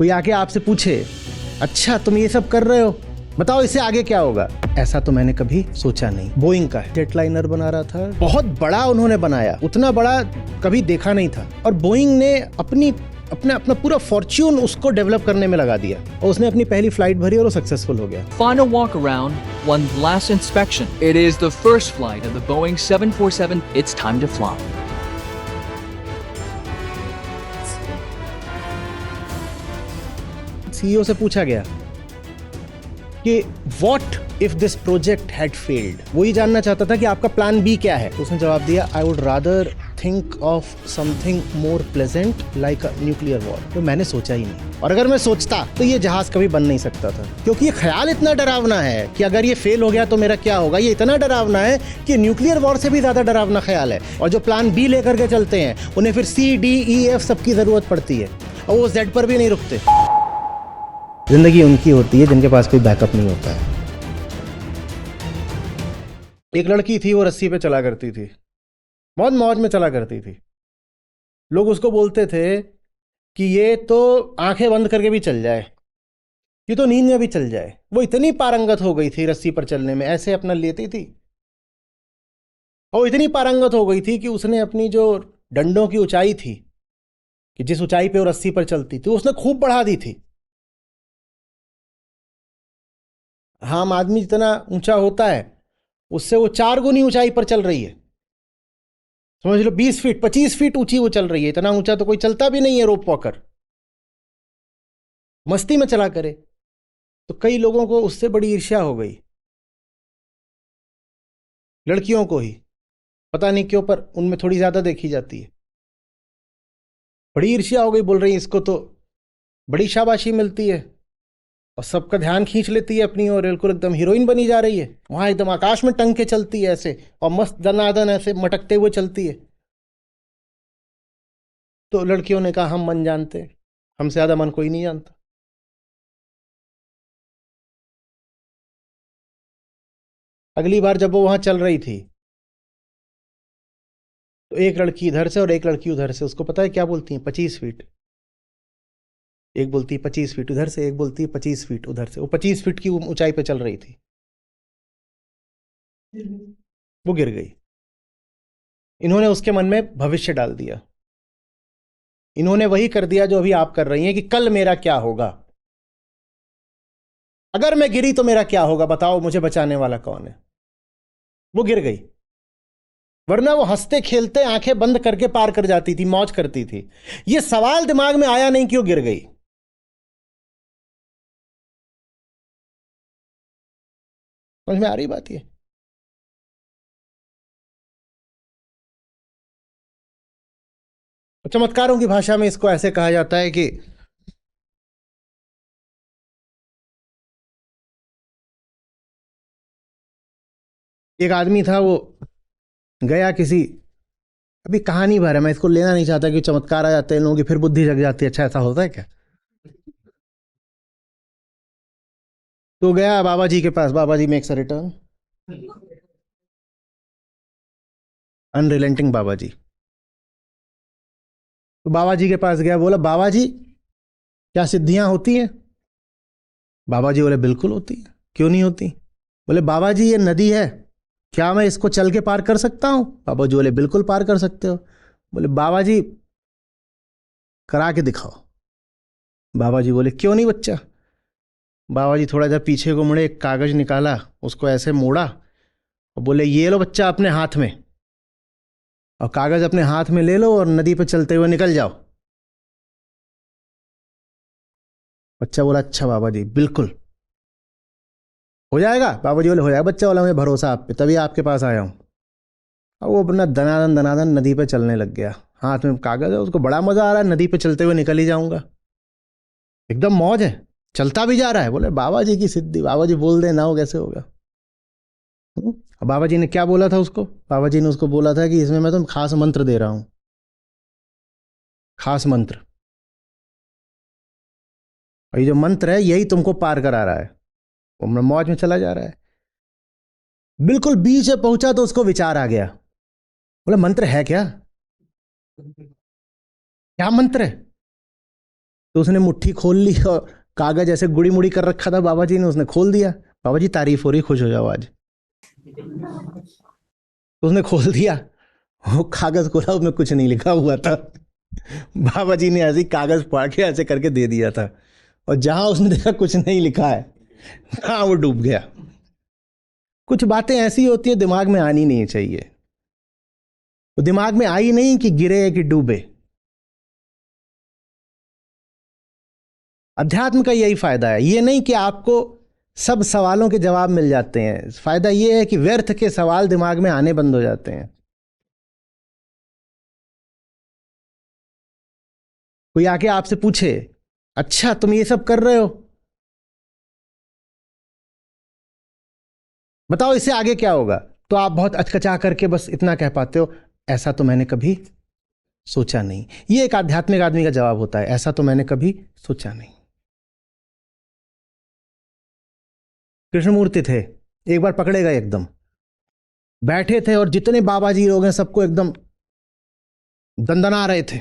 कोई आके आपसे पूछे अच्छा तुम ये सब कर रहे हो, बताओ इससे आगे क्या होगा, ऐसा तो मैंने कभी सोचा नहीं। बोइंग का जेटलाइनर बना रहा था, बहुत बड़ा उन्होंने बनाया, उतना बड़ा कभी देखा नहीं था। और बोइंग ने अपना पूरा फॉर्च्यून उसको डेवलप करने में लगा दिया और उसने अपनी पहली फ्लाइट भरी और वो सक्सेसफुल हो गया। Final walk around, one last inspection. It is the first flight of the Boeing 747. It's time to fly. CEO से पूछा गया कि what if this project had failed, वो ही जानना चाहता था कि आपका प्लान बी क्या है। तो उसने जवाब दिया आई would rather think of something more pleasant like a nuclear war. तो मैंने सोचा ही नहीं, और अगर मैं सोचता तो ये जहाज कभी बन नहीं सकता था, क्योंकि ये ख्याल इतना डरावना है कि अगर ये फेल हो गया तो मेरा क्या होगा। ये इतना डरावना है कि न्यूक्लियर वॉर से भी ज्यादा डरावना ख्याल है। और जो प्लान बी लेकर के चलते हैं उन्हें फिर सी डी ई एफ सबकी जरूरत पड़ती है, और वो जेड पर भी नहीं रुकते। जिंदगी उनकी होती है जिनके पास कोई बैकअप नहीं होता है। एक लड़की थी, वो रस्सी पे चला करती थी, मौज मौज में चला करती थी। लोग उसको बोलते थे कि ये तो आंखें बंद करके भी चल जाए, ये तो नींद में भी चल जाए। वो इतनी पारंगत हो गई थी रस्सी पर चलने में, ऐसे अपना लेती थी, और इतनी पारंगत हो गई थी कि उसने अपनी जो डंडों की ऊंचाई थी, कि जिस ऊंचाई पे वो रस्सी पर चलती थी, उसने खूब बढ़ा दी थी। आम आदमी जितना ऊंचा होता है उससे वो 4 गुनी ऊंचाई पर चल रही है। समझ लो 20 फीट 25 फीट ऊंची वो चल रही है। इतना ऊंचा तो कोई चलता भी नहीं है रोप वॉकर, मस्ती में चला करे। तो कई लोगों को उससे बड़ी ईर्ष्या हो गई, लड़कियों को ही, पता नहीं क्यों, पर उनमें थोड़ी ज्यादा देखी जाती है। बड़ी ईर्ष्या हो गई, बोल रही है इसको तो बड़ी शाबाशी मिलती है और सबका ध्यान खींच लेती है अपनी ओर, बिल्कुल एकदम हीरोइन बनी जा रही है। वहां एकदम आकाश में टंग के चलती है ऐसे, और मस्त दनादन ऐसे मटकते हुए चलती है। तो लड़कियों ने कहा हम मन जानते, हमसे ज्यादा मन कोई नहीं जानता। अगली बार जब वो वहां चल रही थी तो एक लड़की इधर से और एक लड़की उधर से, उसको पता है क्या बोलती है? 25 फीट। एक बोलती है 25 फीट उधर से, एक बोलती है 25 फीट उधर से। वो 25 फीट की ऊंचाई पे चल रही थी, वो गिर गई। इन्होंने उसके मन में भविष्य डाल दिया, इन्होंने वही कर दिया जो अभी आप कर रही हैं कि कल मेरा क्या होगा, अगर मैं गिरी तो मेरा क्या होगा, बताओ मुझे बचाने वाला कौन है। वो गिर गई, वरना वो हंसते खेलते आंखें बंद करके पार कर जाती थी, मौज करती थी। ये सवाल दिमाग में आया नहीं कि वो गिर गई। समझ में आ रही बात? ये चमत्कारों की भाषा में इसको ऐसे कहा जाता है कि एक आदमी था, वो गया किसी, अभी कहानी भर है, मैं इसको लेना नहीं चाहता कि चमत्कार आ जाते हैं लोगों की फिर बुद्धि जग जाती है। अच्छा ऐसा होता है क्या? तो गया बाबा जी के पास, बाबा जी मेक्स अ रिटर्न, अनरिलेंटिंग बाबा जी। तो बाबा जी के पास गया, बोला बाबा जी क्या सिद्धियां होती हैं? बाबा जी बोले बिल्कुल होती है, क्यों नहीं होती? बोले बाबा जी ये नदी है, क्या मैं इसको चल के पार कर सकता हूं? बाबा जी बोले बिल्कुल पार कर सकते हो। बोले बाबा जी करा के दिखाओ। बाबा जी बोले क्यों नहीं बच्चा। बाबा जी थोड़ा सा पीछे को मुड़े, एक कागज निकाला, उसको ऐसे मोड़ा और बोले ये लो बच्चा अपने हाथ में, और कागज अपने हाथ में ले लो और नदी पे चलते हुए निकल जाओ। बच्चा बोला अच्छा बाबा जी बिल्कुल हो जाएगा। बाबा जी बोले हो जाएगा बच्चा, बोला मुझे भरोसा आप पे, तभी आपके पास आया हूं। और वो अपना दनादन दनादन नदी पे चलने लग गया, हाथ में कागज है, उसको बड़ा मजा आ रहा है, नदी पे चलते हुए निकल ही जाऊंगा, एकदम मौज है, चलता भी जा रहा है। बोले बाबा जी की सिद्धि, बाबा जी बोल दे ना हो कैसे होगा। अब बाबा जी ने क्या बोला था उसको? बाबा जी ने उसको बोला था कि इसमें मैं तुम खास मंत्र दे रहा हूं, खास मंत्र, और ये जो मंत्र है यही तुमको पार करा रहा है। वो मौज में चला जा रहा है, बिल्कुल बीच में पहुंचा तो उसको विचार आ गया। बोले मंत्र है क्या? क्या मंत्र है? तो उसने मुट्ठी खोल ली और कागज ऐसे गुड़ी मुड़ी कर रखा था बाबा जी ने, उसने खोल दिया। बाबा जी तारीफ हो रही, खुश हो जाओ आज। तो उसने खोल दिया, वो कागज खोला, उसमें कुछ नहीं लिखा हुआ था। बाबा जी ने ऐसे ही कागज फाड़ के ऐसे करके दे दिया था, और जहां उसने देखा कुछ नहीं लिखा है, हाँ वो डूब गया। कुछ बातें ऐसी होती है दिमाग में आनी नहीं चाहिए। वो दिमाग में आई नहीं कि गिरे कि डूबे। अध्यात्म का यही फायदा है, ये नहीं कि आपको सब सवालों के जवाब मिल जाते हैं। फायदा ये है कि व्यर्थ के सवाल दिमाग में आने बंद हो जाते हैं। कोई आके आपसे पूछे, अच्छा तुम ये सब कर रहे हो, बताओ इससे आगे क्या होगा, तो आप बहुत अचकचा करके बस इतना कह पाते हो, ऐसा तो मैंने कभी सोचा नहीं। ये एक आध्यात्मिक आदमी का जवाब होता है, ऐसा तो मैंने कभी सोचा नहीं। कृष्णमूर्ति थे, एक बार पकड़े गए, एकदम बैठे थे और जितने बाबा जी लोग हैं सबको एकदम दंदना रहे थे।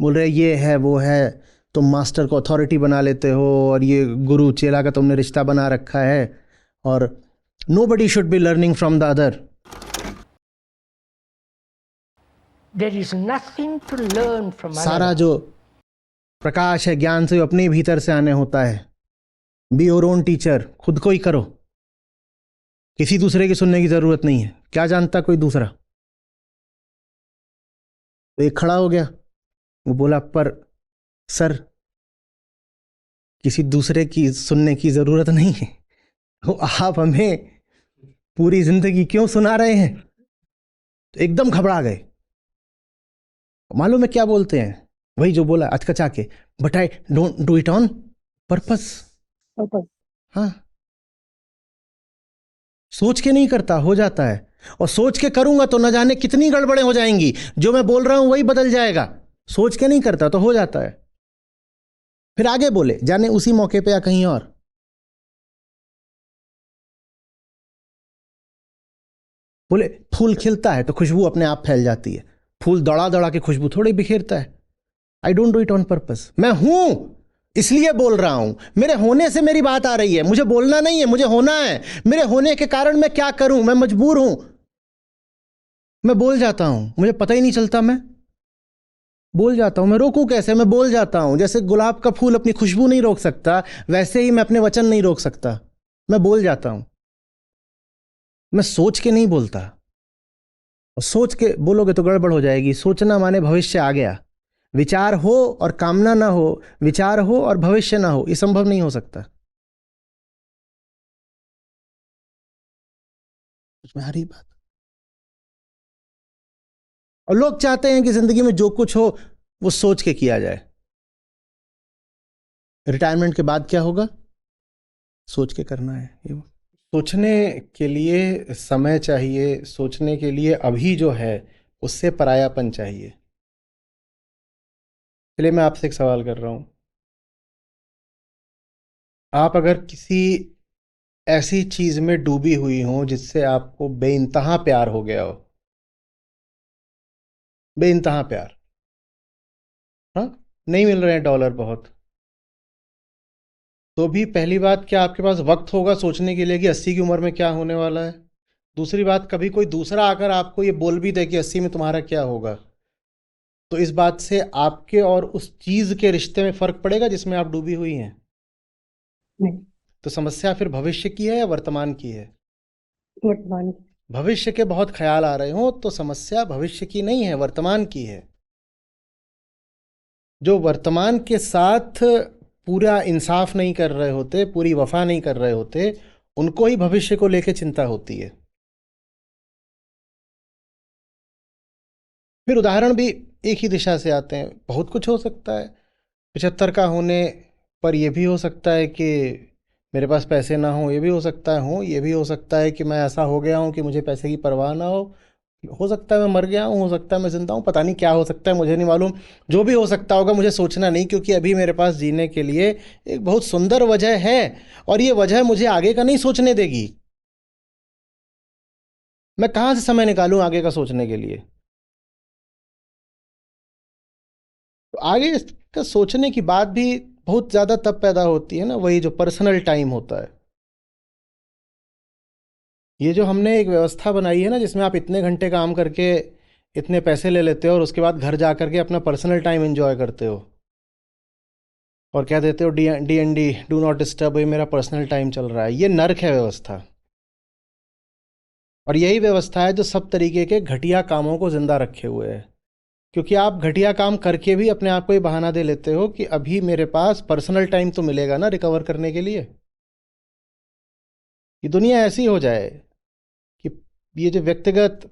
बोल रहे ये है वो है, तुम मास्टर को अथॉरिटी बना लेते हो, और ये गुरु चेला का तुमने रिश्ता बना रखा है, और nobody should be learning from the other. There is nothing to learn from सारा another. जो प्रकाश है ज्ञान से, वो अपने भीतर से आने होता है। बी योर ओन टीचर, खुद को ही करो, किसी दूसरे की सुनने की जरूरत नहीं है। क्या जानता कोई दूसरा। तो एक खड़ा हो गया, वो बोला पर सर किसी दूसरे की सुनने की जरूरत नहीं है, तो आप हमें पूरी जिंदगी क्यों सुना रहे हैं। तो एकदम घबरा गए। मालूम है क्या बोलते हैं, वही जो बोला अचकचा के, but I don't do it on purpose. हाँ, सोच के नहीं करता, हो जाता है। और सोच के करूंगा तो न जाने कितनी गड़बड़ें हो जाएंगी, जो मैं बोल रहा हूं वही बदल जाएगा। सोच के नहीं करता तो हो जाता है। फिर आगे बोले, जाने उसी मौके पे या कहीं और। बोले फूल खिलता है तो खुशबू अपने आप फैल जाती है, फूल दौड़ा दौड़ा के खुशबू थोड़ी बिखेरता है। I don't do it on purpose. मैं हूं इसलिए बोल रहा हूं, मेरे होने से मेरी बात आ रही है। मुझे बोलना नहीं है, मुझे होना है। मेरे होने के कारण मैं क्या करूं, मैं मजबूर हूं, मैं बोल जाता हूं, मुझे पता ही नहीं चलता, मैं बोल जाता हूं। मैं रोकूं कैसे, मैं बोल जाता हूं। जैसे गुलाब का फूल अपनी खुशबू नहीं रोक सकता, वैसे ही मैं अपने वचन नहीं रोक सकता, मैं बोल जाता हूं। मैं सोच के नहीं बोलता, और सोच के बोलोगे तो गड़बड़ हो जाएगी। सोचना माने भविष्य आ गया। विचार हो और कामना ना हो, विचार हो और भविष्य ना हो, ये संभव नहीं हो सकता। समझ में आ रही बात। और लोग चाहते हैं कि जिंदगी में जो कुछ हो वो सोच के किया जाए। रिटायरमेंट के बाद क्या होगा, सोच के करना है। ये सोचने के लिए समय चाहिए, सोचने के लिए अभी जो है उससे परायापन चाहिए। इसलिए मैं आपसे एक सवाल कर रहा हूं, आप अगर किसी ऐसी चीज में डूबी हुई हो जिससे आपको बेइंतहा प्यार हो गया हो, बेइंतहा प्यार, हाँ, नहीं मिल रहे हैं डॉलर बहुत, तो भी पहली बात, क्या आपके पास वक्त होगा सोचने के लिए कि 80 की उम्र में क्या होने वाला है। दूसरी बात, कभी कोई दूसरा आकर आपको ये बोल भी दे कि 80 में तुम्हारा क्या होगा, तो इस बात से आपके और उस चीज के रिश्ते में फर्क पड़ेगा जिसमें आप डूबी हुई हैं। नहीं, तो समस्या फिर भविष्य की है या वर्तमान की है। वर्तमान। भविष्य के बहुत ख्याल आ रहे हो तो समस्या भविष्य की नहीं है, वर्तमान की है। जो वर्तमान के साथ पूरा इंसाफ नहीं कर रहे होते, पूरी वफा नहीं कर रहे होते, उनको ही भविष्य को लेकर चिंता होती है। फिर उदाहरण भी एक ही दिशा से आते हैं। बहुत कुछ हो सकता है। 75 का होने पर यह भी हो सकता है कि मेरे पास पैसे ना हो, ये भी हो सकता है। ये भी हो सकता है कि मैं ऐसा हो गया हूँ कि मुझे पैसे की परवाह ना हो सकता है मैं मर गया हूँ, हो सकता है मैं जिंदा हूँ, पता नहीं क्या हो सकता है, मुझे नहीं मालूम। जो भी हो सकता होगा मुझे सोचना नहीं, क्योंकि अभी मेरे पास जीने के लिए एक बहुत सुंदर वजह है, और ये वजह मुझे आगे का नहीं सोचने देगी। मैं कहाँ से समय निकालूं आगे का सोचने के लिए। तो आगे इसका सोचने की बात भी बहुत ज़्यादा तब पैदा होती है ना, वही जो पर्सनल टाइम होता है। ये जो हमने एक व्यवस्था बनाई है ना, जिसमें आप इतने घंटे काम करके इतने पैसे ले लेते हो और उसके बाद घर जा करके अपना पर्सनल टाइम एंजॉय करते हो और क्या देते हो, DND, डू नॉट डिस्टर्ब, ये मेरा पर्सनल टाइम चल रहा है। ये नर्क है व्यवस्था। और यही व्यवस्था है जो सब तरीके के घटिया कामों को जिंदा रखे हुए है, क्योंकि आप घटिया काम करके भी अपने आप को ये बहाना दे लेते हो कि अभी मेरे पास पर्सनल टाइम तो मिलेगा ना रिकवर करने के लिए। ये दुनिया ऐसी हो जाए कि ये जो व्यक्तिगत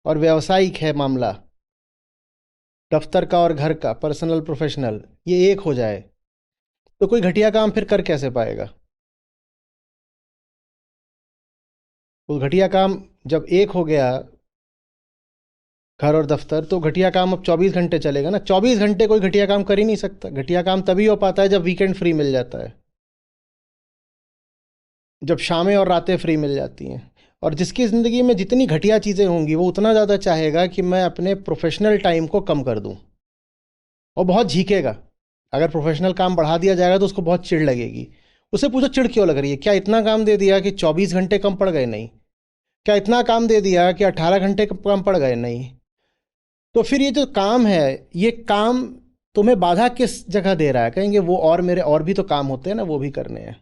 और व्यावसायिक है मामला, दफ्तर का और घर का, पर्सनल प्रोफेशनल, ये एक हो जाए, तो कोई घटिया काम फिर कर कैसे पाएगा? वो घटिया काम जब एक हो गया, घर और दफ्तर, तो घटिया काम अब 24 घंटे चलेगा ना। 24 घंटे कोई घटिया काम कर ही नहीं सकता। घटिया काम तभी हो पाता है जब वीकेंड फ्री मिल जाता है, जब शामें और रातें फ्री मिल जाती हैं। और जिसकी ज़िंदगी में जितनी घटिया चीज़ें होंगी, वो उतना ज़्यादा चाहेगा कि मैं अपने प्रोफेशनल टाइम को कम कर दूं, और बहुत झीकेगा। अगर प्रोफेशनल काम बढ़ा दिया जाएगा तो उसको बहुत चिढ़ लगेगी। उसे पूछो चिढ़ क्यों लग रही है? क्या इतना काम दे दिया कि 24 घंटे कम पड़ गए? नहीं। क्या इतना काम दे दिया कि 18 घंटे कम पड़ गए? नहीं। तो फिर ये जो काम है, ये काम तुम्हें बाधा किस जगह दे रहा है? कहेंगे वो और मेरे और भी तो काम होते हैं ना, वो भी करने हैं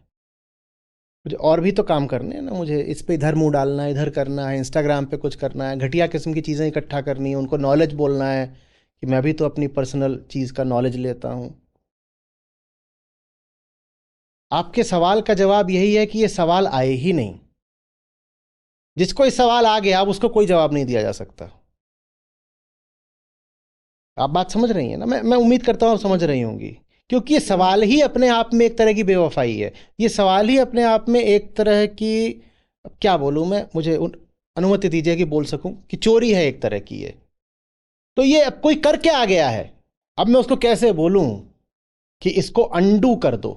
मुझे, और भी तो काम करने हैं ना मुझे। इस पे इधर मुंह डालना है, इधर करना है, इंस्टाग्राम पे कुछ करना है, घटिया किस्म की चीज़ें इकट्ठा करनी है, उनको नॉलेज बोलना है कि मैं भी तो अपनी पर्सनल चीज़ का नॉलेज लेता हूँ। आपके सवाल का जवाब यही है कि ये सवाल आए ही नहीं। जिसको इस सवाल आ गया, अब उसको कोई जवाब नहीं दिया जा सकता। आप बात समझ रही हैं ना? मैं उम्मीद करता हूँ आप समझ रही होंगी, क्योंकि ये सवाल ही अपने आप में एक तरह की बेवफाई है। ये सवाल ही अपने आप में एक तरह की, अब क्या बोलूँ मैं, मुझे अनुमति दीजिए कि बोल सकूं कि चोरी है एक तरह की ये। तो ये अब कोई कर क्या आ गया है, अब मैं उसको कैसे बोलूं कि इसको अंडू कर दो?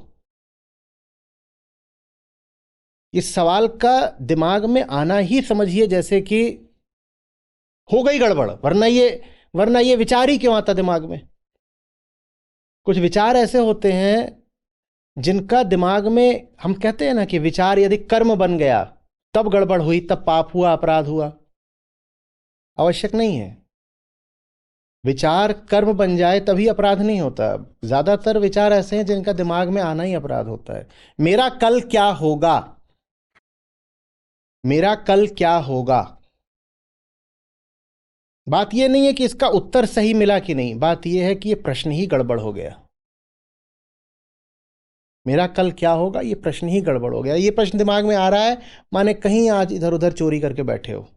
इस सवाल का दिमाग में आना ही समझिए जैसे कि हो गई गड़बड़, वरना ये विचार ही क्यों आता दिमाग में? कुछ विचार ऐसे होते हैं जिनका दिमाग में, हम कहते हैं ना कि विचार यदि कर्म बन गया तब गड़बड़ हुई, तब पाप हुआ, अपराध हुआ। आवश्यक नहीं है। विचार कर्म बन जाए तभी अपराध नहीं होता। ज्यादातर विचार ऐसे हैं जिनका दिमाग में आना ही अपराध होता है। मेरा कल क्या होगा, मेरा कल क्या होगा। बात यह नहीं है कि इसका उत्तर सही मिला कि नहीं, बात यह है कि यह प्रश्न ही गड़बड़ हो गया। मेरा कल क्या होगा, यह प्रश्न ही गड़बड़ हो गया। यह प्रश्न दिमाग में आ रहा है माने कहीं आज इधर उधर चोरी करके बैठे हो,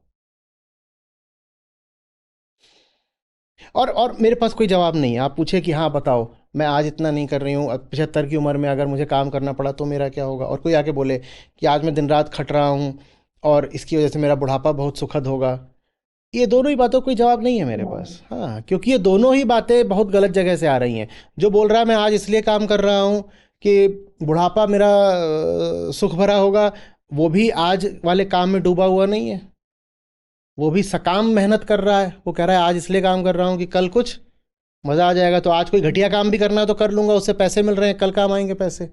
और मेरे पास कोई जवाब नहीं है। आप पूछे कि हाँ बताओ, मैं आज इतना नहीं कर रही हूँ, 75 की उम्र में अगर मुझे काम करना पड़ा तो मेरा क्या होगा? और कोई आके बोले कि आज मैं दिन रात खट रहा हूँ और इसकी वजह से मेरा बुढ़ापा बहुत सुखद होगा। ये दोनों ही बातों का कोई जवाब नहीं है मेरे पास। हाँ, क्योंकि ये दोनों ही बातें बहुत गलत जगह से आ रही हैं। जो बोल रहा है मैं आज इसलिए काम कर रहा हूँ कि बुढ़ापा मेरा सुख भरा होगा, वो भी आज वाले काम में डूबा हुआ नहीं है। वो भी सकाम मेहनत कर रहा है। वो कह रहा है आज इसलिए काम कर रहा हूँ कि कल कुछ मज़ा आ जाएगा, तो आज कोई घटिया काम भी करना है तो कर लूँगा, उससे पैसे मिल रहे हैं, कल काम आएंगे पैसे।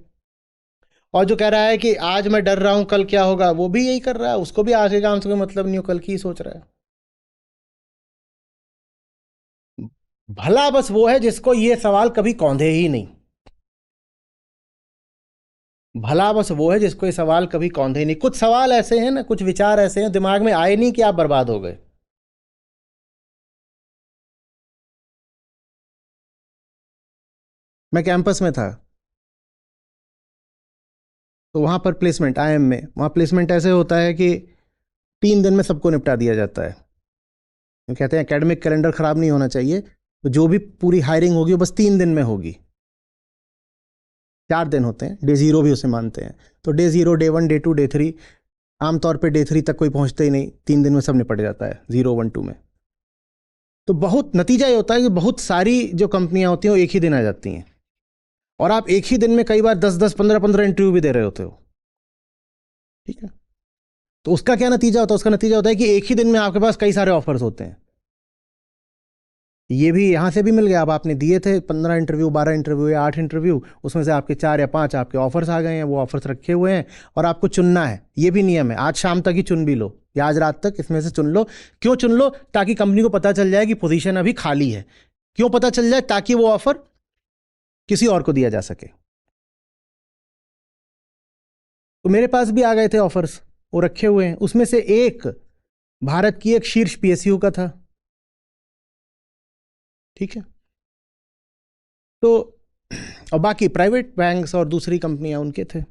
और जो कह रहा है कि आज मैं डर रहा हूँ कल क्या होगा, वो भी यही कर रहा है। उसको भी आज के काम से कोई मतलब नहीं हो, कल की ही सोच रहा है। भला बस वो है जिसको ये सवाल कभी कौंधे ही नहीं। भला बस वो है जिसको ये सवाल कभी कौंधे ही नहीं। कुछ सवाल ऐसे हैं ना, कुछ विचार ऐसे हैं दिमाग में आए नहीं कि आप बर्बाद हो गए। मैं कैंपस में था, तो वहाँ पर प्लेसमेंट, IIM में, वहाँ प्लेसमेंट ऐसे होता है कि 3 दिन में सबको निपटा दिया जाता है। वो कहते हैं एकेडमिक कैलेंडर ख़राब नहीं होना चाहिए, तो जो भी पूरी हायरिंग होगी वो बस 3 दिन में होगी। 4 दिन होते हैं, डे 0 भी उसे मानते हैं। तो डे 0, डे 1, डे 2, डे 3, आमतौर पे डे 3 तक कोई पहुँचते ही नहीं, 3 दिन में सब निपट जाता है 0, 1, 2 में। तो बहुत नतीजा ये होता है कि बहुत सारी जो कंपनियाँ होती हैं वो एक ही दिन आ जाती हैं, और आप एक ही दिन में कई बार 10-10, 15-15 इंटरव्यू भी दे रहे होते हो। ठीक है, तो उसका क्या नतीजा होता है? उसका नतीजा होता है कि एक ही दिन में आपके पास कई सारे ऑफर्स होते हैं। ये भी यहाँ से भी मिल गया। अब आपने दिए थे 15 इंटरव्यू, 12 इंटरव्यू या 8 इंटरव्यू, उसमें से आपके 4 या 5 आपके ऑफर्स आ गए हैं, वो ऑफर्स रखे हुए हैं और आपको चुनना है। ये भी नियम है, आज शाम तक ही चुन भी लो या आज रात तक इसमें से चुन लो। क्यों चुन लो? ताकि कंपनी को पता चल जाए कि पोजीशन अभी खाली है। क्यों पता चल जाए? ताकि वो ऑफर किसी और को दिया जा सके। तो मेरे पास भी आ गए थे ऑफर्स, वो रखे हुए हैं। उसमें से एक भारत की एक शीर्ष पीएसयू का था, ठीक है। तो और बाकी प्राइवेट बैंक्स और दूसरी कंपनियां उनके थे।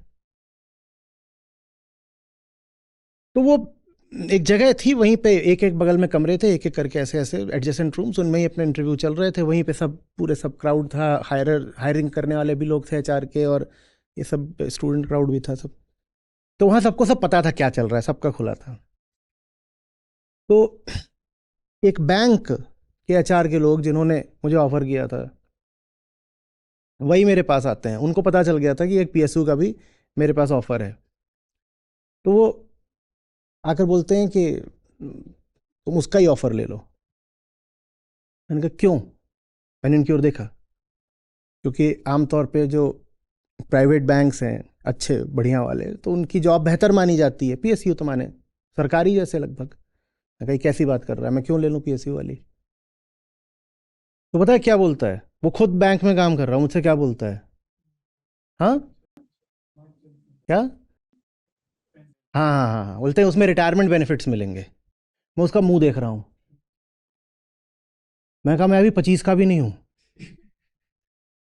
तो वो एक जगह थी, वहीं पे एक एक बगल में कमरे थे, एक एक करके ऐसे ऐसे एडजेसेंट रूम्स, उनमें ही अपने इंटरव्यू चल रहे थे। वहीं पे सब पूरे सब क्राउड था, हायरिंग करने वाले भी लोग थे एचआर के, और ये सब स्टूडेंट क्राउड भी था सब। तो वहाँ सबको सब पता था क्या चल रहा है, सबका खुला था। तो एक बैंक के एचआर के लोग जिन्होंने मुझे ऑफर किया था, वही मेरे पास आते हैं। उनको पता चल गया था कि एक पीएसयू का भी मेरे पास ऑफर है। तो वो आकर बोलते हैं कि तुम उसका ही ऑफर ले लो। मैंने कहा क्यों? मैंने इनकी ओर देखा, क्योंकि आमतौर पे जो प्राइवेट बैंक्स हैं अच्छे बढ़िया वाले, तो उनकी जॉब बेहतर मानी जाती है। पीएसयू तो माने सरकारी जैसे लगभग। मैं कहा कैसी बात कर रहा है, मैं क्यों ले लूँ पीएसयू वाली? तो पता है क्या बोलता है? वो खुद बैंक में काम कर रहा है, मुझसे क्या बोलता है? हाँ क्या? हाँ हाँ हाँ हाँ, बोलते हैं उसमें रिटायरमेंट बेनिफिट्स मिलेंगे। मैं उसका मुंह देख रहा हूँ। मैं कहा मैं अभी 25 का भी नहीं हूँ,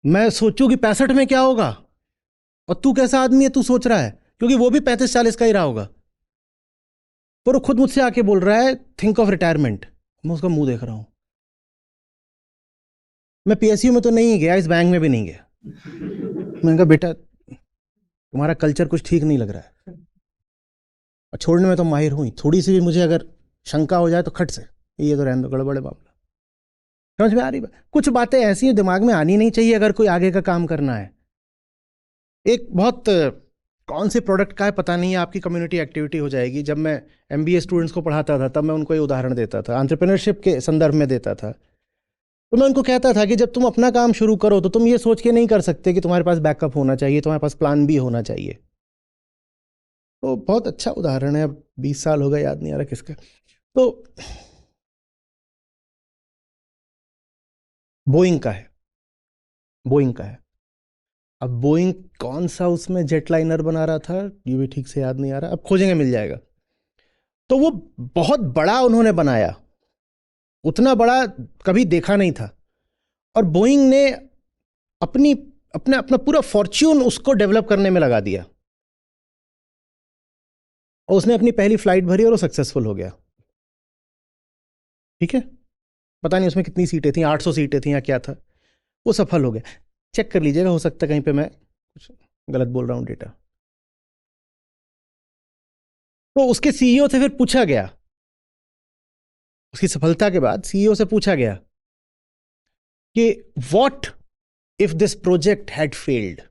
मैं सोचूं कि 65 में क्या होगा। और तू कैसा आदमी है, तू सोच रहा है? क्योंकि वो भी 35-40 का ही रहा होगा। पर वो खुद मुझसे आके बोल रहा है थिंक ऑफ रिटायरमेंट। मैं उसका मुंह देख रहा हूँ। मैं पीएसयू में तो नहीं गया, इस बैंक में भी नहीं गया। मैंने कहा बेटा तुम्हारा कल्चर कुछ ठीक नहीं लग रहा है, और छोड़ने में तो माहिर हूँ ही, थोड़ी सी भी मुझे अगर शंका हो जाए तो खट से ये तो रहने दो, गड़बड़ है मामला। समझ में आ रही बात? कुछ बातें ऐसी हैं दिमाग में आनी नहीं चाहिए अगर कोई आगे का काम करना है। एक बहुत कौन से प्रोडक्ट का है पता नहीं है, आपकी कम्युनिटी एक्टिविटी हो जाएगी। जब मैं एमबीए स्टूडेंट्स को पढ़ाता था तब मैं उनको ये उदाहरण देता था, एंटरप्रेन्योरशिप के संदर्भ में देता था। तो मैं उनको कहता था कि जब तुम अपना काम शुरू करो तो तुम ये सोच के नहीं कर सकते कि तुम्हारे पास बैकअप होना चाहिए, तुम्हारे पास प्लान बी होना चाहिए। तो बहुत अच्छा उदाहरण है, अब 20 साल हो गए, याद नहीं आ रहा किसका। तो बोइंग का है, बोइंग का है। अब बोइंग कौन सा उसमें जेटलाइनर बना रहा था ये भी ठीक से याद नहीं आ रहा, अब खोजेंगे मिल जाएगा। तो वो बहुत बड़ा उन्होंने बनाया, उतना बड़ा कभी देखा नहीं था। और बोइंग ने अपनी अपना अपना पूरा फॉर्च्यून उसको डेवलप करने में लगा दिया, और उसने अपनी पहली फ्लाइट भरी और वो सक्सेसफुल हो गया। ठीक है, पता नहीं उसमें कितनी सीटें थी, 800 सीटें थी या क्या था, वो सफल हो गया। चेक कर लीजिएगा, हो सकता है कहीं पे मैं कुछ गलत बोल रहा हूं डेटा। तो उसके सीईओ से फिर पूछा गया, उसकी सफलता के बाद सीईओ से पूछा गया कि what if this project had failed.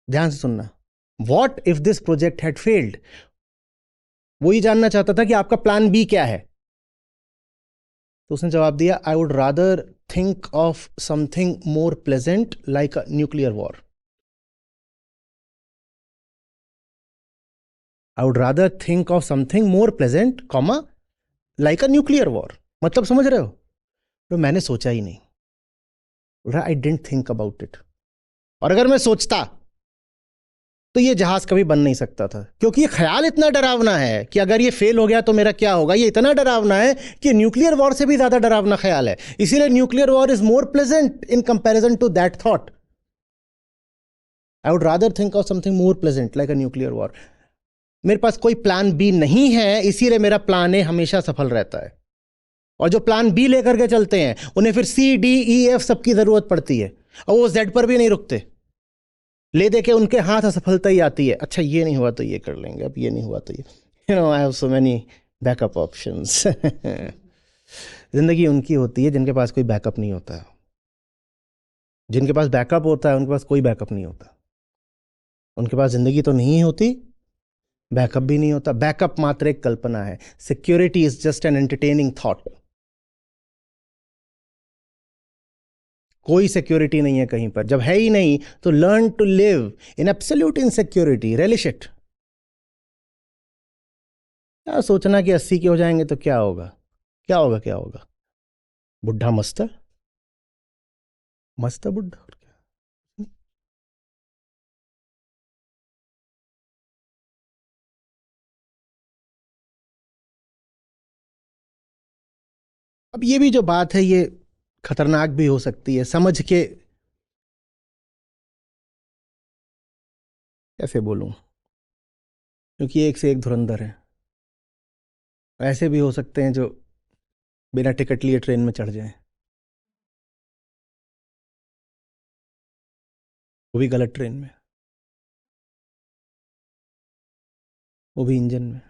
ध्यान से सुनना, what if this project had failed. वो ये जानना चाहता था कि आपका प्लान बी क्या है। तो उसने जवाब दिया, आई would rather think of something more pleasant like a nuclear war. I would rather think of something more pleasant comma like a nuclear war. मतलब समझ रहे हो? तो मैंने सोचा ही नहीं, आई डेंट थिंक अबाउट इट। और अगर मैं सोचता तो ये जहाज कभी बन नहीं सकता था, क्योंकि ये ख्याल इतना डरावना है कि अगर ये फेल हो गया तो मेरा क्या होगा। ये इतना डरावना है कि न्यूक्लियर वॉर से भी ज्यादा डरावना ख्याल है। इसीलिए nuclear war is more pleasant in comparison to that thought. I would rather think of something more pleasant like a nuclear war. मेरे पास कोई प्लान बी नहीं है, इसीलिए मेरा प्लान ए हमेशा सफल रहता है। और जो प्लान बी लेकर के चलते हैं उन्हें फिर सी डी ई एफ सबकी जरूरत पड़ती है, और वो जेड पर भी नहीं रुकते। ले दे के उनके हाथ असफलता ही आती है। अच्छा ये नहीं हुआ तो ये कर लेंगे, अब ये नहीं हुआ तो ये, I have so many backup options. जिंदगी उनकी होती है जिनके पास कोई बैकअप नहीं होता। जिनके पास बैकअप होता है उनके पास कोई बैकअप नहीं होता। उनके पास जिंदगी तो नहीं होती, बैकअप भी नहीं होता। बैकअप मात्र एक कल्पना है। Security is just an entertaining thought. कोई सिक्योरिटी नहीं है कहीं पर। जब है ही नहीं तो learn to live in absolute insecurity, relish it. क्या सोचना कि 80 के हो जाएंगे तो क्या होगा, क्या होगा, क्या होगा। बुढ़ा मस्त है, मस्त है बुढ़ा, और क्या। अब ये भी जो बात है ये खतरनाक भी हो सकती है, समझ के कैसे बोलूं, क्योंकि एक से एक धुरंधर है। ऐसे भी हो सकते हैं जो बिना टिकट लिए ट्रेन में चढ़ जाएं, वो भी गलत ट्रेन में, वो भी इंजन में।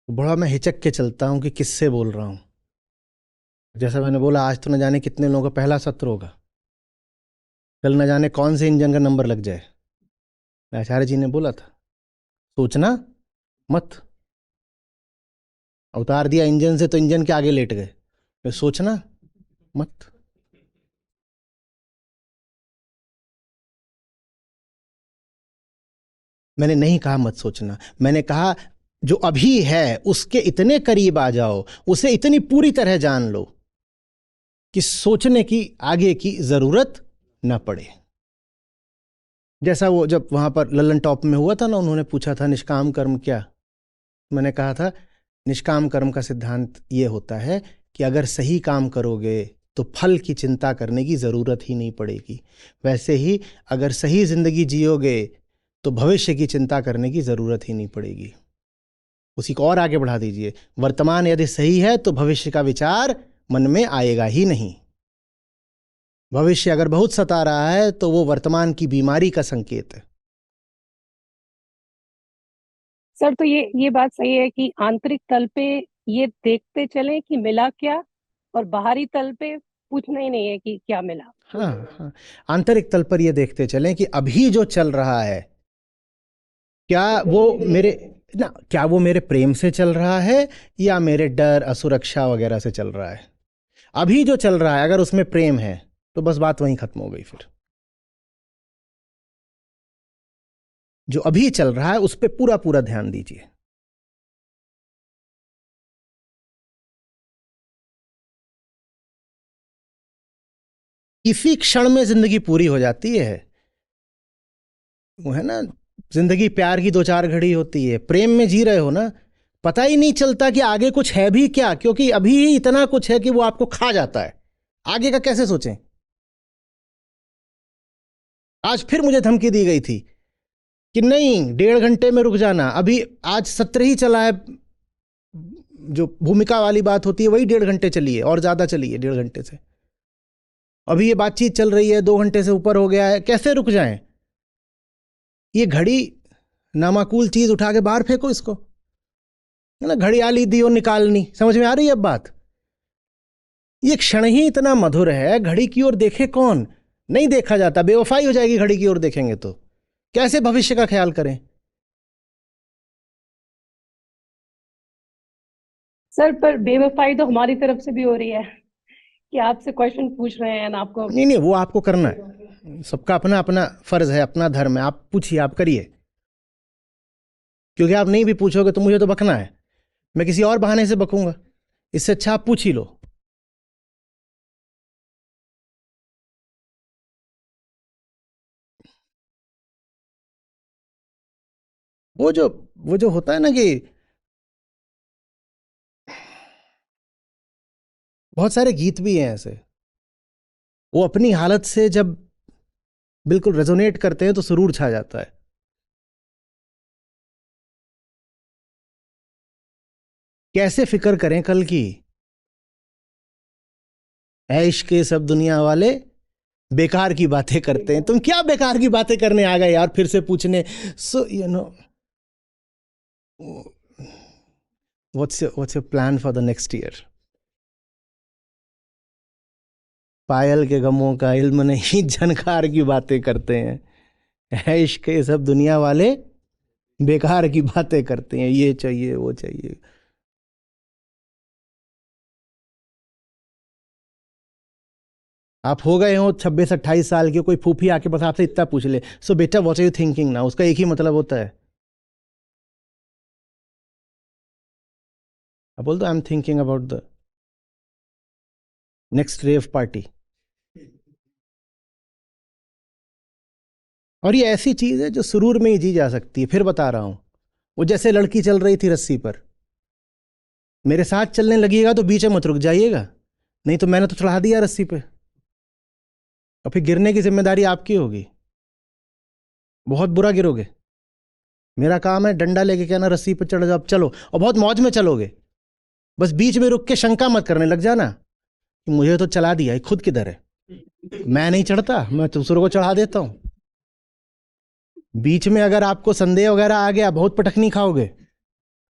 तो बड़ा मैं हिचक के चलता हूं कि किससे बोल रहा हूं। जैसा मैंने बोला, आज तो न जाने कितने लोगों का पहला सत्र होगा, कल न जाने कौन से इंजन का नंबर लग जाए। आचार्य जी ने बोला था, सोचना मत। उतार दिया इंजन से तो इंजन के आगे लेट गए, फिर सोचना मत। मैंने नहीं कहा मत सोचना, मैंने कहा जो अभी है उसके इतने करीब आ जाओ, उसे इतनी पूरी तरह जान लो कि सोचने की आगे की जरूरत न पड़े। जैसा वो जब वहां पर लल्लन टॉप में हुआ था ना, उन्होंने पूछा था निष्काम कर्म क्या। मैंने कहा था निष्काम कर्म का सिद्धांत ये होता है कि अगर सही काम करोगे तो फल की चिंता करने की जरूरत ही नहीं पड़ेगी। वैसे ही अगर सही जिंदगी जियोगे तो भविष्य की चिंता करने की जरूरत ही नहीं पड़ेगी। उसी को और आगे बढ़ा दीजिए, वर्तमान यदि सही है तो भविष्य का विचार मन में आएगा ही नहीं। भविष्य अगर बहुत सता रहा है तो वो वर्तमान की बीमारी का संकेत है। सर तो ये बात सही है कि आंतरिक तल पे ये देखते चलें कि मिला क्या, और बाहरी तल पे पूछना ही नहीं है कि क्या मिला। हाँ हाँ, आंतरिक तल पर ये देखते चलें कि अभी जो चल रहा है क्या वो क्या वो मेरे प्रेम से चल रहा है या मेरे डर असुरक्षा वगैरह से चल रहा है। अभी जो चल रहा है अगर उसमें प्रेम है तो बस बात वहीं खत्म हो गई। फिर जो अभी चल रहा है उस पर पूरा पूरा ध्यान दीजिए। इसी क्षण में जिंदगी पूरी हो जाती है। वो है ना, जिंदगी प्यार की दो चार घड़ी होती है, प्रेम में जी रहे हो ना, पता ही नहीं चलता कि आगे कुछ है भी क्या, क्योंकि अभी ही इतना कुछ है कि वो आपको खा जाता है। आगे का कैसे सोचें। आज फिर मुझे धमकी दी गई थी कि नहीं 1.5 घंटे में रुक जाना। अभी आज सत्र ही चला है, जो भूमिका वाली बात होती है वही 1.5 घंटे चली है और ज्यादा चली है 1.5 घंटे से। अभी ये बातचीत चल रही है 2 घंटे से ऊपर हो गया है, कैसे रुक जाएं। ये घड़ी नामाकूल चीज उठा के बाहर फेंको इसको, है ना, घड़ियाली दियो निकालनी। समझ में आ रही है अब बात। ये क्षण ही इतना मधुर है, घड़ी की ओर देखे कौन, नहीं देखा जाता, बेवफाई हो जाएगी घड़ी की ओर देखेंगे तो। कैसे भविष्य का ख्याल करें। सर पर बेवफाई तो हमारी तरफ से भी हो रही है कि आपसे क्वेश्चन पूछ रहे हैं ना आपको। नहीं, वो आपको करना है, सबका अपना अपना फर्ज है, अपना धर्म है। आप पूछिए, आप करिए, क्योंकि आप नहीं भी पूछोगे तो मुझे तो बकना है, मैं किसी और बहाने से बकूंगा। इससे अच्छा आप पूछ ही लो। वो जो होता है ना कि बहुत सारे गीत भी हैं ऐसे, वो अपनी हालत से जब बिल्कुल रेजोनेट करते हैं तो सुरूर छा जाता है। कैसे फिक्र करें कल की, ऐश के सब दुनिया वाले बेकार की बातें करते हैं। तुम क्या बेकार की बातें करने आ गए यार फिर से पूछने। So you know, what's your plan for the next year. पायल के गमों का इल्म नहीं, झनकार की बातें करते हैं। ऐश के सब दुनिया वाले बेकार की बातें करते हैं, ये चाहिए वो चाहिए। आप हो गए हो 26-28 साल के, कोई फूफी आके बस आपसे इतना पूछ ले, सो बेटा व्हाट आर यू थिंकिंग ना, उसका एक ही मतलब होता है, आप बोल दो I am thinking about the next rave party. और ये ऐसी चीज है जो सुरूर में ही जी जा सकती है। फिर बता रहा हूं, वो जैसे लड़की चल रही थी रस्सी पर, मेरे साथ चलने लगिएगा तो बीच में मत रुक जाइएगा, नहीं तो मैंने तो चढ़ा दिया रस्सी पे, और फिर गिरने की जिम्मेदारी आपकी होगी, बहुत बुरा गिरोगे। मेरा काम है डंडा लेके कहना रस्सी पे चढ़ जाओ, अब चलो, और बहुत मौज में चलोगे, बस बीच में रुक के शंका मत करने लग जाना कि मुझे तो चला दिया, खुद किधर है, मैं नहीं चढ़ता, मैं दूसरों को चढ़ा देता हूं। बीच में अगर आपको संदेह वगैरह आ गया, बहुत पटकनी खाओगे,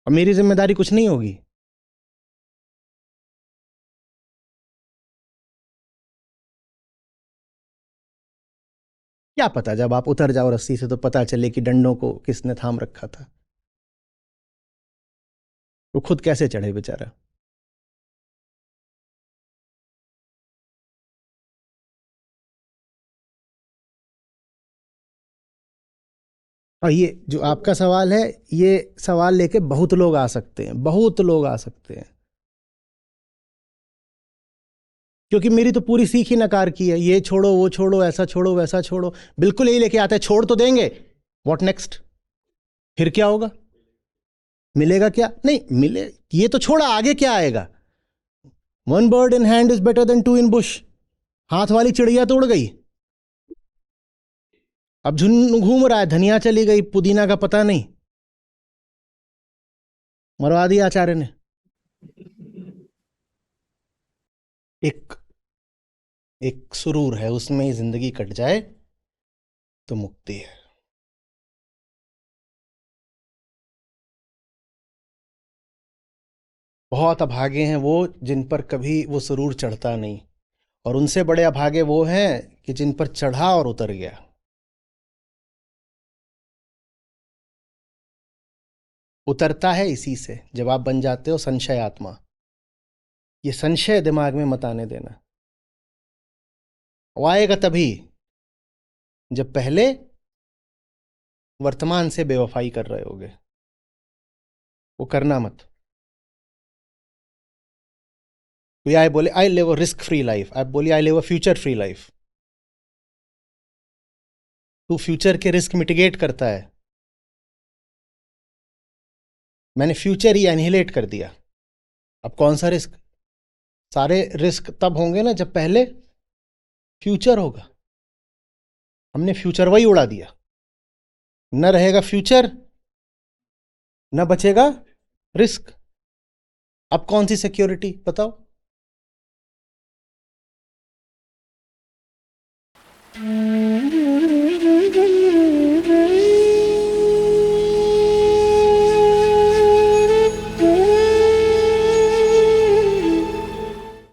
और मेरी जिम्मेदारी कुछ नहीं होगी। क्या पता जब आप उतर जाओ रस्सी से तो पता चले कि डंडों को किसने थाम रखा था, वो खुद कैसे चढ़े बेचारा। और ये जो आपका सवाल है, ये सवाल लेके बहुत लोग आ सकते हैं, बहुत लोग आ सकते हैं, क्योंकि मेरी तो पूरी सीख ही नकार की है, ये छोड़ो वो छोड़ो, ऐसा छोड़ो वैसा छोड़ो, बिल्कुल यही लेके आता है, छोड़ तो देंगे, व्हाट नेक्स्ट, फिर क्या होगा, मिलेगा क्या, नहीं मिले, ये तो छोड़ा, आगे क्या आएगा। One bird in hand is better than two in bush, हाथ वाली चिड़िया तो उड़ गई, अब झुंड घूम रहा है, धनिया चली गई, पुदीना का पता नहीं, मरवा दिया आचार्य ने। एक एक सुरूर है, उसमें ही जिंदगी कट जाए तो मुक्ति है। बहुत अभागे हैं वो जिन पर कभी वो सुरूर चढ़ता नहीं, और उनसे बड़े अभागे वो हैं कि जिन पर चढ़ा और उतर गया। उतरता है इसी से, जब आप बन जाते हो संशय आत्मा। ये संशय दिमाग में मत आने देना, वो आएगा तभी जब पहले वर्तमान से बेवफाई कर रहे होगे, वो करना मत। कोई आए बोले I live a risk free life, आप बोलिए I live a future free life. तू फ्यूचर के रिस्क मिटिगेट करता है, मैंने फ्यूचर ही एनिहिलेट कर दिया। अब कौन सा रिस्क, सारे रिस्क तब होंगे ना जब पहले फ्यूचर होगा। हमने फ्यूचर वही उड़ा दिया, न रहेगा फ्यूचर, न बचेगा रिस्क। अब कौन सी सिक्योरिटी बताओ।